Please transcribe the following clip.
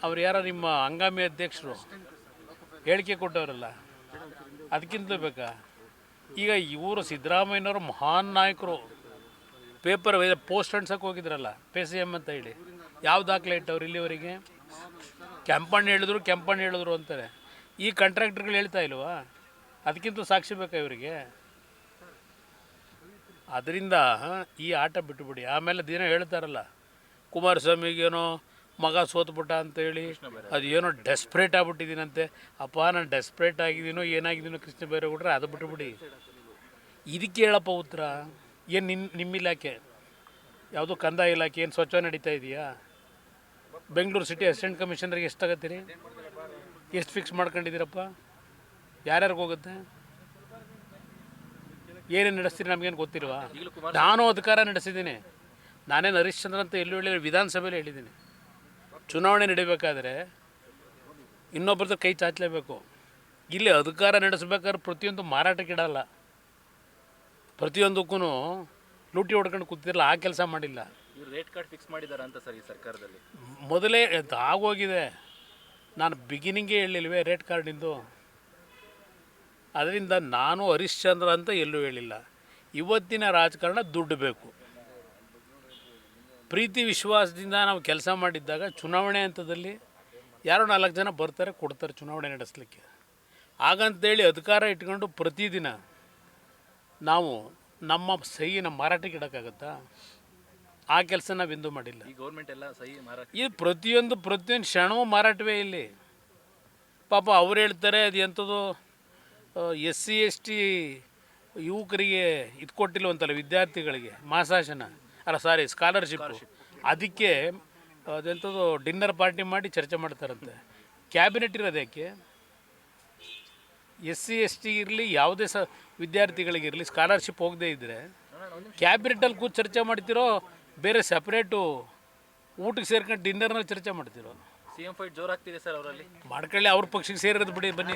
ಅವ್ರು ಯಾರೋ ನಿಮ್ಮ ಹಂಗಾಮಿ ಅಧ್ಯಕ್ಷರು ಹೇಳಿಕೆ ಕೊಟ್ಟವರಲ್ಲ, ಅದಕ್ಕಿಂತ ಬೇಕಾ? ಈಗ ಇವರು ಸಿದ್ದರಾಮಯ್ಯನವರು ಮಹಾನ್ ನಾಯಕರು, ಪೇಪರ್ ಪೋಸ್ಟ್ ಅಂಟ್ಸಕ್ಕೆ ಹೋಗಿದ್ರಲ್ಲ ಪೇ ಸಿ ಎಮ್ ಅಂತ ಹೇಳಿ, ಯಾವ ದಾಖಲೆ ಇಟ್ಟವ್ರು ಇಲ್ಲಿವರೆಗೆ? ಕೆಂಪಣ್ಣ ಹೇಳಿದ್ರು ಅಂತಾರೆ. ಈ ಕಾಂಟ್ರಾಕ್ಟರ್ಗಳು ಹೇಳ್ತಾ ಇಲ್ವಾ? ಅದಕ್ಕಿಂತ ಸಾಕ್ಷಿ ಬೇಕಾ ಇವರಿಗೆ? ಅದರಿಂದ ಈ ಆಟ ಬಿಟ್ಟುಬಿಡಿ. ಆಮೇಲೆ ದಿನ ಹೇಳ್ತಾರಲ್ಲ, ಕುಮಾರಸ್ವಾಮಿಗೇನೋ ಮಗ ಸೋತ್ಬಿಟ್ಟ ಅಂತೇಳಿ ಅದೇನೋ ಡೆಸ್ಪ್ರೇಟ್ ಆಗ್ಬಿಟ್ಟಿದ್ದೀನಂತೆ. ಅಪ್ಪ ನಾನು ಡೆಸ್ಪ್ರೇಟ್ ಆಗಿದ್ದೀನೋ ಏನಾಗಿದ್ದೀನೋ ಕೃಷ್ಣ ಬೈರೇಗೌಡರೆ, ಅದು ಬಿಟ್ಟುಬಿಡಿ. ಇದಕ್ಕೆ ಹೇಳಪ್ಪ ಉತ್ತರ. ಏನು ನಿಮ್ಮ ಇಲಾಖೆ ಯಾವುದೋ ಕಂದಾಯ ಇಲಾಖೆ ಏನು ಸ್ವಚ್ಛ ನಡೀತಾ ಇದೆಯಾ? ಬೆಂಗಳೂರು ಸಿಟಿ ಅಸಿಸ್ಟೆಂಟ್ ಕಮಿಷನರ್ಗೆ ಎಷ್ಟು ತಗೋತೀರಿ? ಎಷ್ಟು ಫಿಕ್ಸ್ ಮಾಡ್ಕೊಂಡಿದ್ದೀರಪ್ಪ? ಯಾರ್ಯಾರಿಗೆ ಹೋಗುತ್ತೆ? ಏನೇನು ನಡೆಸ್ತೀರಿ ನಮಗೇನು ಗೊತ್ತಿಲ್ವಾ? ನಾನು ಅಧಿಕಾರ ನಡೆಸಿದ್ದೀನಿ. ನಾನೇನು ಹರಿಶ್ಚಂದ್ರ ಅಂತ ಎಲ್ಲೂ ಹೇಳಿದ್ರೆ ವಿಧಾನಸಭೆಯಲ್ಲಿ ಹೇಳಿದ್ದೀನಿ. ಚುನಾವಣೆ ನಡೀಬೇಕಾದ್ರೆ ಇನ್ನೊಬ್ಬರದ್ದು ಕೈ ಚಾಚಲೇಬೇಕು. ಇಲ್ಲಿ ಅಧಿಕಾರ ನಡೆಸಬೇಕಾದ್ರೆ ಪ್ರತಿಯೊಂದು ಮಾರಾಟಕ್ಕಿಡಲ್ಲ, ಪ್ರತಿಯೊಂದಕ್ಕೂ ಲೂಟಿ ಹೊಡ್ಕೊಂಡು ಕೂತಿರಲ್ಲ, ಆ ಕೆಲಸ ಮಾಡಿಲ್ಲ. ರೇಟ್ ಕಾರ್ಡ್ ಫಿಕ್ಸ್ ಮಾಡಿದ್ದಾರೆ ಅಂತ ಸರ್ ಈ ಸರ್ಕಾರದಲ್ಲಿ? ಮೊದಲೇ ಆಗೋಗಿದೆ. ನಾನು ಬಿಗಿನಿಂಗೇ ಹೇಳಿಲ್ವೇ ರೇಟ್ ಕಾರ್ಡಿಂದು? ಅದರಿಂದ ನಾನು ಹರಿಶ್ಚಂದ್ರ ಅಂತ ಎಲ್ಲೂ ಹೇಳಿಲ್ಲ. ಇವತ್ತಿನ ರಾಜಕಾರಣ ದುಡ್ಡು ಬೇಕು. ಪ್ರೀತಿ ವಿಶ್ವಾಸದಿಂದ ನಾವು ಕೆಲಸ ಮಾಡಿದ್ದಾಗ ಚುನಾವಣೆ ಹಂತದಲ್ಲಿ ಯಾರೋ 4 ಜನ ಬರ್ತಾರೆ, ಕೊಡ್ತಾರೆ ಚುನಾವಣೆ ನಡೆಸಲಿಕ್ಕೆ. ಹಾಗಂತೇಳಿ ಅಧಿಕಾರ ಇಟ್ಕೊಂಡು ಪ್ರತಿದಿನ ನಾವು ನಮ್ಮ ಸಹಿನ ಮಾರಾಟಕ್ಕೆ ಇಡೋಕ್ಕಾಗತ್ತಾ? ಆ ಕೆಲಸ ನಾವೆಂದೂ ಮಾಡಿಲ್ಲ. ಈ ಗೌರ್ಮೆಂಟ್ ಎಲ್ಲ ಸಹಿ ಮಾರಾಟ, ಇದು ಪ್ರತಿಯೊಂದು ಕ್ಷಣವೂ ಮಾರಾಟವೇ ಇಲ್ಲಿ. ಪಾಪ ಅವ್ರು ಹೇಳ್ತಾರೆ ಅದು ಎಂಥದ್ದು SC ST ಯುವಕರಿಗೆ ಇದು ಕೊಟ್ಟಿಲ್ವಂತಲ್ಲ, ವಿದ್ಯಾರ್ಥಿಗಳಿಗೆ ಮಾಸಾಶನ ಸ್ಕಾಲರ್ಶಿಪ್. ಅದಕ್ಕೆ ಅದೆಂಥದ್ದು ಡಿನ್ನರ್ ಪಾರ್ಟಿ ಮಾಡಿ ಚರ್ಚೆ ಮಾಡ್ತಾರಂತೆ. ಕ್ಯಾಬಿನೆಟ್ ಇರೋದು ಯಾಕೆ? SC ST ಇರಲಿ, ಯಾವುದೇ ವಿದ್ಯಾರ್ಥಿಗಳಿಗಿರಲಿ ಸ್ಕಾಲರ್ಶಿಪ್ ಹೋಗದೇ ಇದ್ದರೆ ಕ್ಯಾಬಿನೆಟಲ್ಲಿ ಕೂತು ಚರ್ಚೆ ಮಾಡ್ತಿರೋ, ಬೇರೆ ಸಪ್ರೇಟು ಊಟಕ್ಕೆ ಸೇರ್ಕೊಂಡು ಡಿನ್ನರ್ನಲ್ಲಿ ಚರ್ಚೆ ಮಾಡ್ತಿರೋ? CM ಫೈಟ್ ಜೋರಾಗ್ತಿದೆ ಸರ್ ಅವರಲ್ಲಿ. ಮಾಡ್ಕೊಳ್ಳಿ, ಅವ್ರ ಪಕ್ಷಕ್ಕೆ ಸೇರಿರೋದು ಬಿಡಿ, ಬನ್ನಿ.